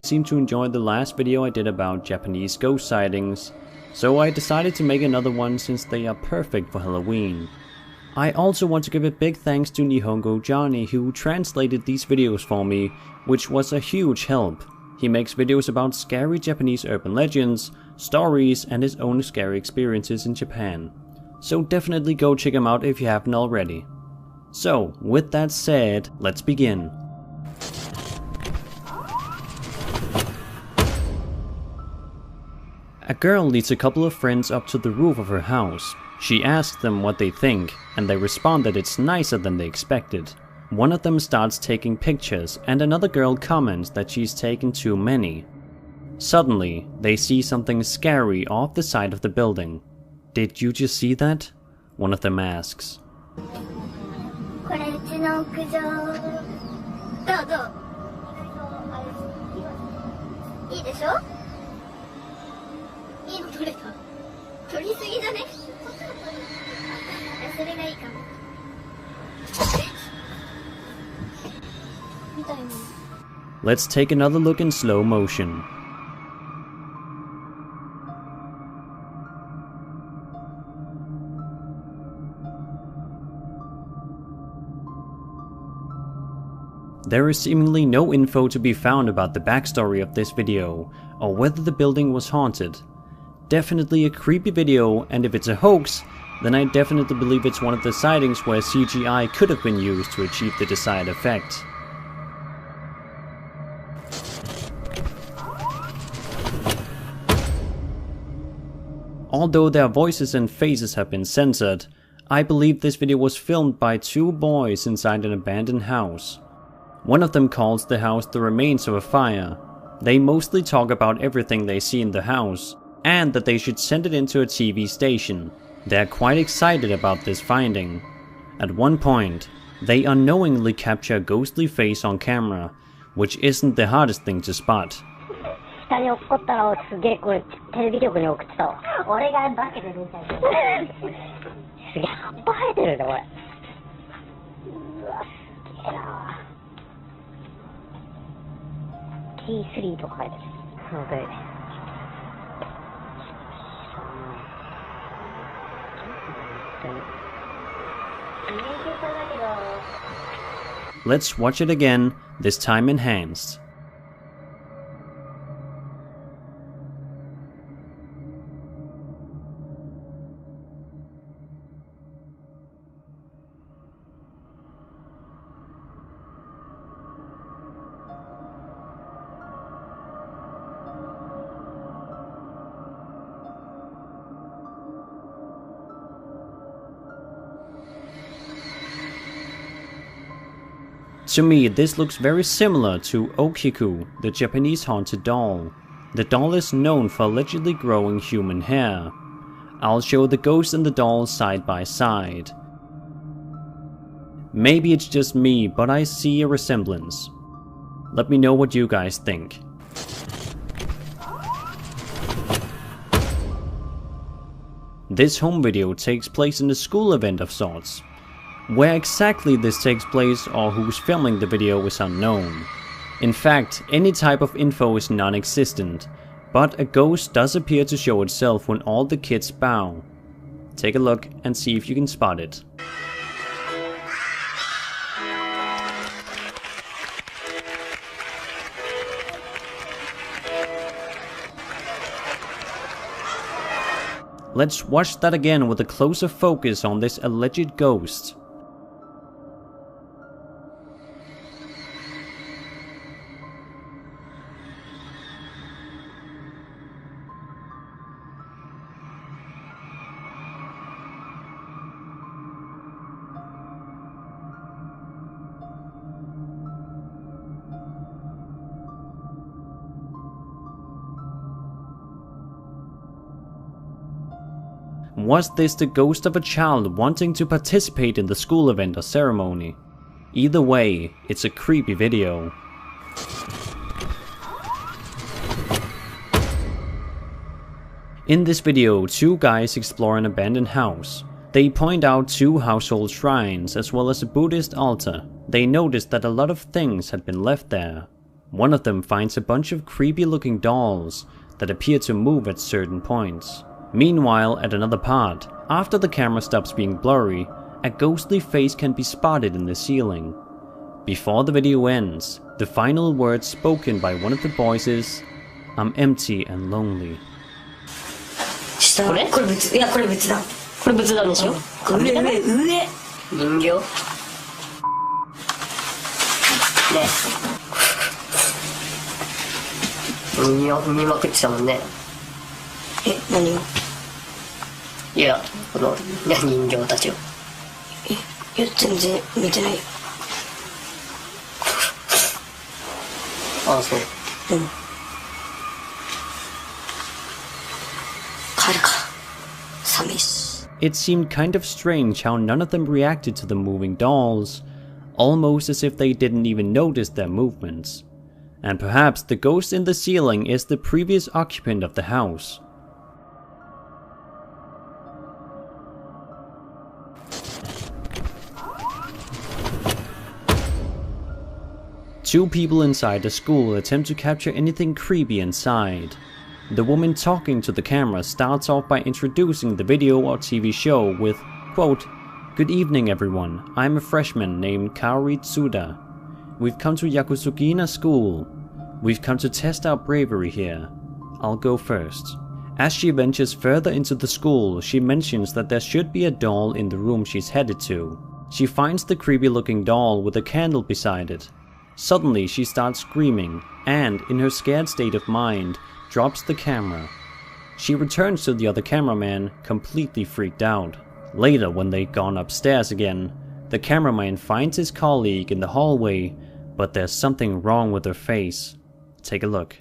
seemed to enjoy the last video I did about Japanese ghost sightings, so I decided to make another one since they are perfect for Halloween. I also want to give a big thanks to Nihongo Johnny who translated these videos for me, which was a huge help. He makes videos about scary Japanese urban legends, stories and his own scary experiences in Japan. So definitely go check him out if you haven't already. So, with that said, let's begin. A girl leads a couple of friends up to the roof of her house. She asks them what they think, and they respond that it's nicer than they expected. One of them starts taking pictures, and another girl comments that she's taken too many. Suddenly, they see something scary off the side of the building. "Did you just see that?" one of them asks. Let's take another look in slow motion. There is seemingly no info to be found about the backstory of this video, or whether the building was haunted. Definitely a creepy video, and if it's a hoax, then I definitely believe it's one of the sightings where CGI could have been used to achieve the desired effect. Although their voices and faces have been censored, I believe this video was filmed by two boys inside an abandoned house. One of them calls the house the remains of a fire. They mostly talk about everything they see in the house, and that they should send it into a TV station. They're quite excited about this finding. At one point, they unknowingly capture a ghostly face on camera, which isn't the hardest thing to spot. T3 とか書いてあるので、Let's watch it again, this time enhanced. To me, this looks very similar to Okiku, the Japanese haunted doll. The doll is known for allegedly growing human hair. I'll show the ghost and the doll side by side. Maybe it's just me, but I see a resemblance. Let me know what you guys think. This home video takes place in a school event of sorts. Where exactly this takes place or who's filming the video is unknown. In fact, any type of info is non-existent, but a ghost does appear to show itself when all the kids bow. Take a look and see if you can spot it. Let's watch that again with a closer focus on this alleged ghost. Was this the ghost of a child wanting to participate in the school event or ceremony? Either way, it's a creepy video. In this video, two guys explore an abandoned house. They point out two household shrines as well as a Buddhist altar. They noticed that a lot of things had been left there. One of them finds a bunch of creepy looking dolls that appear to move at certain points. Meanwhile, at another part, after the camera stops being blurry, a ghostly face can be spotted in the ceiling. Before the video ends, the final words spoken by one of the boys is, "I'm empty and lonely." これ別、いやこれ別だ。これ別なんでしょ。上人形。ね。見まくってたもんね。何を？いやこの人形たちを。いや全然見てないよ。ああそう。うん。帰るか。寒いし。It seemed kind of strange how none of them reacted to the moving dolls, almost as if they didn't even notice their movements. And perhaps the ghost in the ceiling is the previous occupant of the house. Two people inside the school attempt to capture anything creepy inside. The woman talking to the camera starts off by introducing the video or TV show with, quote, "Good evening everyone, I'm a freshman named Kaori Tsuda. We've come to Yakusugina School. We've come to test our bravery here. I'll go first." As she ventures further into the school, she mentions that there should be a doll in the room she's headed to. She finds the creepy looking doll with a candle beside it. Suddenly she starts screaming and, in her scared state of mind, drops the camera. She returns to the other cameraman, completely freaked out. Later, when they've gone upstairs again, the cameraman finds his colleague in the hallway, but there's something wrong with her face. Take a look.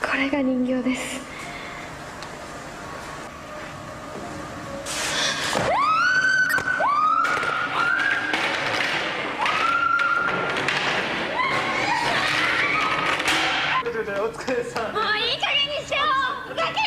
これが人形です。お疲れさん。もういい加減にしよう。ふざけんな。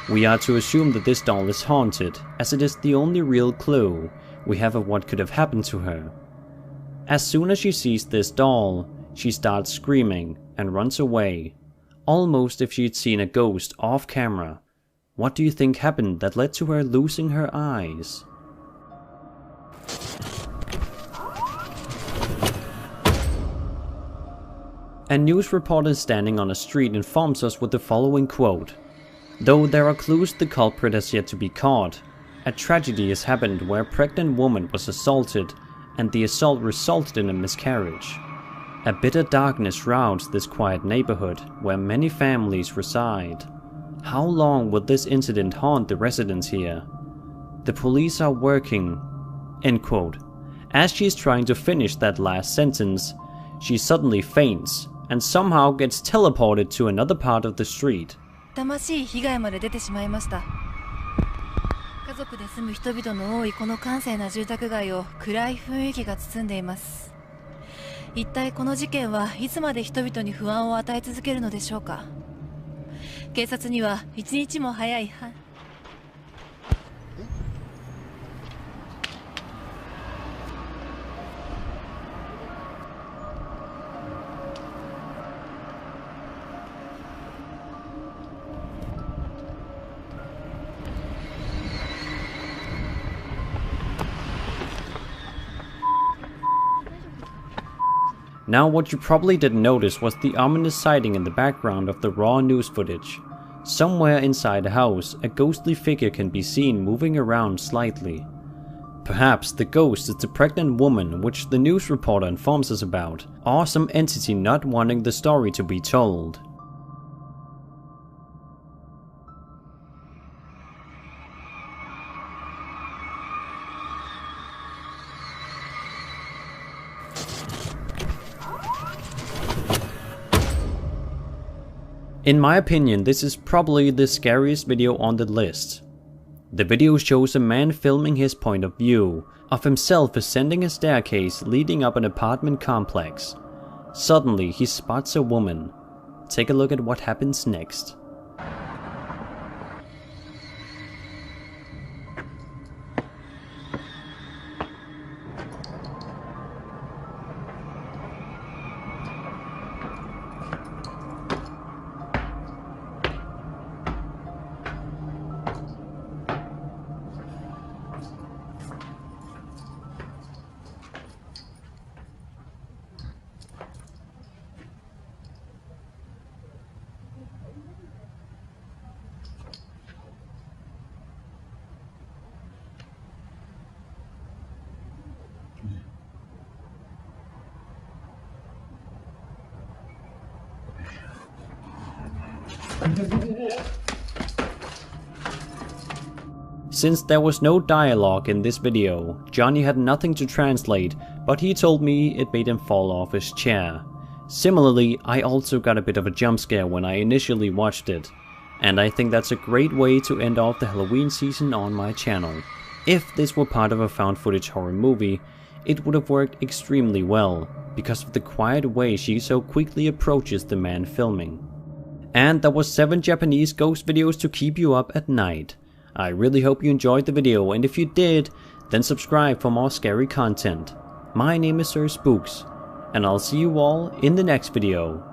We are to assume that this doll is haunted, as it is the only real clue we have of what could have happened to her. As soon as she sees this doll, she starts screaming and runs away, almost if she'd seen a ghost off camera. What do you think happened that led to her losing her eyes? A news reporter standing on a street informs us with the following quote: "Though there are clues the culprit has yet to be caught, a tragedy has happened where a pregnant woman was assaulted and the assault resulted in a miscarriage. A bitter darkness shrouds this quiet neighborhood where many families reside. How long will this incident haunt the residents here? The police are working." End quote. As she's trying to finish that last sentence, she suddenly faints and somehow gets teleported to another part of the street. 痛ましい被害まで出てしまいました。家族で住む人々の多いこの閑静な住宅街を暗い雰囲気が包んでいます。一体この事件はいつまで人々に不安を与え続けるのでしょうか。警察には一日も早いNow what you probably didn't notice was the ominous sighting in the background of the raw news footage. Somewhere inside the house, a ghostly figure can be seen moving around slightly. Perhaps the ghost is the pregnant woman which the news reporter informs us about, or some entity not wanting the story to be told. In my opinion, this is probably the scariest video on the list. The video shows a man filming his point of view of himself ascending a staircase leading up an apartment complex. Suddenly, he spots a woman. Take a look at what happens next. Since there was no dialogue in this video, Johnny had nothing to translate, but he told me it made him fall off his chair. Similarly, I also got a bit of a jump scare when I initially watched it, and I think that's a great way to end off the Halloween season on my channel. If this were part of a found footage horror movie, it would have worked extremely well, because of the quiet way she so quickly approaches the man filming. And that was 7 Japanese ghost videos to keep you up at night. I really hope you enjoyed the video, and if you did, then subscribe for more scary content. My name is Sir Spooks, and I'll see you all in the next video.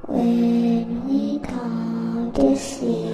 When we come to see